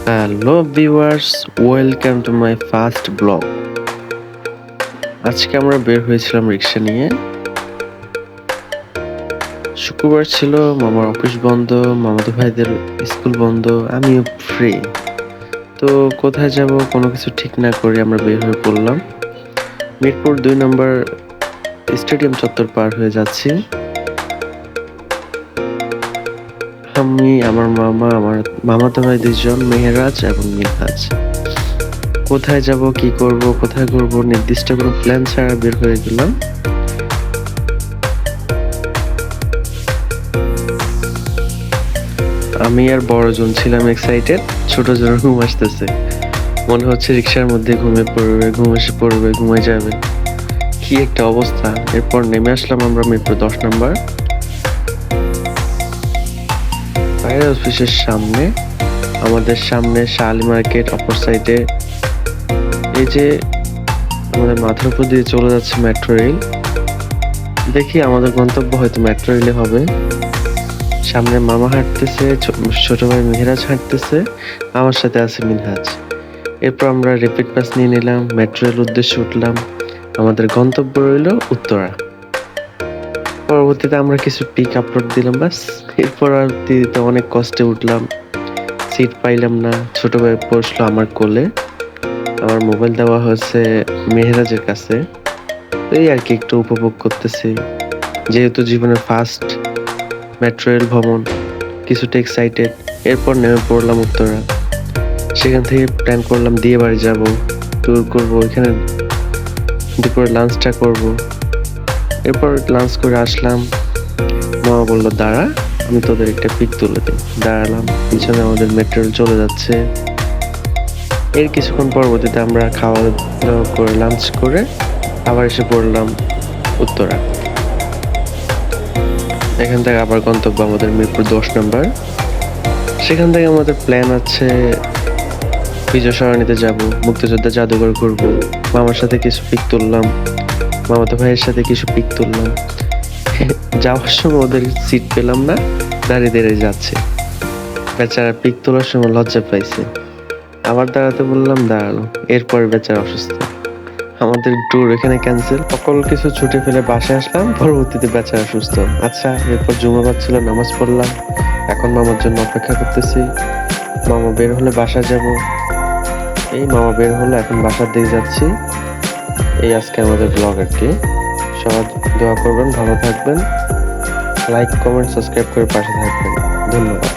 Hello viewers, welcome to my first blog. আজকে আমরা বের হয়েছিলাম রিক্সা নিয়ে। শুক্রবার ছিল, মামার অফিস বন্ধ, মামাতো ভাইদের স্কুল বন্ধ, আমিও ফ্রি। তো কোথায় যাব কোনো কিছু ঠিক না করে আমরা বের হয়ে পড়লাম। মিরপুর 2 নম্বর স্টেডিয়াম চত্বর পার হয়ে যাচ্ছি। আমি, আমার মামা, আমার মামাতো ভাই 2জন, মেহেরাজ এবং মিনহাজ। কোথায় যাব, কি করব, কোথায় ঘুরবো নির্দিষ্ট কোনো প্ল্যান ছাড়া বের হয়ে গেলাম। আমি আর বড়জন ছিলাম এক্সাইটেড, ছোটজনের ঘুম আসতেছে। মনে হচ্ছে রিক্সার মধ্যে ঘুমিয়ে পড়বে, ঘুম এসে পড়বে, ঘুমিয়ে যাবে। কি একটা অবস্থা। এরপর নেমে আসলাম আমরা মিরপুর 10 নম্বর ফায়ার অফিসের সামনে। আমাদের সামনে শালি মার্কেট, অপর সাইডে এই যে আমাদের মাথার উপর দিয়ে চলে যাচ্ছে মেট্রো রেল। দেখি আমাদের গন্তব্য হয়তো মেট্রো রেলে হবে। সামনে মামা হাঁটতেছে, ছোট ভাই মেহেরাজ হাঁটতেছে, আমার সাথে আছে মিনহাজ। এরপর আমরা র্যাপিড বাস নিয়ে নিলাম, মেট্রো রেল উদ্দেশ্যে উঠলাম। আমাদের গন্তব্য রইল উত্তরা। পরবর্তীতে আমরা কিছু পিক আপলোড দিলাম, বাস। এরপর আর দিতে অনেক কষ্টে উঠলাম, সিট পাইলাম না। ছোট ভাই বসলো আমার কোলে, আমার মোবাইল দেওয়া হয়েছে মেহেরাজের কাছে। এই আর কি একটু উপভোগ করতেছি, যেহেতু জীবনের ফার্স্ট মেট্রো রেল ভ্রমণ, কিছুটা এক্সাইটেড। এরপর নেমে পড়লাম উত্তরা। সেখান থেকে প্ল্যান করলাম দিয়ে বাড়ি যাবো, ট্যুর করবো, এখানে দুপুরে লাঞ্চটা করব। এরপর লাঞ্চ করে আসলাম। মামা বলল দাঁড়া, আমি তোদের একটা পিক তুলে দিই। দাঁড়ালাম, পিছনে আমাদের মেট্রো রেল চলে যাচ্ছে। এর কিছুক্ষণ পরবর্তীতে আমরা খাওয়া দাওয়া করে লাঞ্চ করে আবার এসে পড়লাম উত্তরা। এখান থেকে আবার গন্তব্য আমাদের মিরপুর 10 নম্বর। সেখান থেকে আমাদের প্ল্যান আছে বিজয় সরণিতে যাব, মুক্তিযোদ্ধা জাদুঘর ঘুরবো, মামার সাথে কিছু পিক তুললাম, মামাতো ভাইয়ের সাথে কিছু পিক তুললাম। যাওয়ার সময় ওদের সিট পেলাম না, দাঁড়িয়ে দাঁড়িয়ে যাচ্ছে। বেচারা পিক তোলার সময় লজ্জা পাইছে, আবার দাঁড়াতে বললাম, দাঁড়ালো। এরপর বেচারা অসুস্থ, আমাদের ট্যুর এখানে ক্যান্সেল। সকল কিছু ছুটে ফেলে বাসায় আসলাম, পরবর্তীতে বেচারা সুস্থ। আচ্ছা, এরপর জুমাবাদ ছিল, নামাজ পড়লাম। এখন মামার জন্য অপেক্ষা করতেছি। মামা বের হলে বাসা যাব। এই মামা বের হলো, এখন বাসার দিকে যাচ্ছি। এই আজকে আমাদের ব্লগ আর কি। সবাই দোয়া করবেন, ভালো থাকবেন, লাইক কমেন্ট সাবস্ক্রাইব করে পাশে থাকবেন। ধন্যবাদ।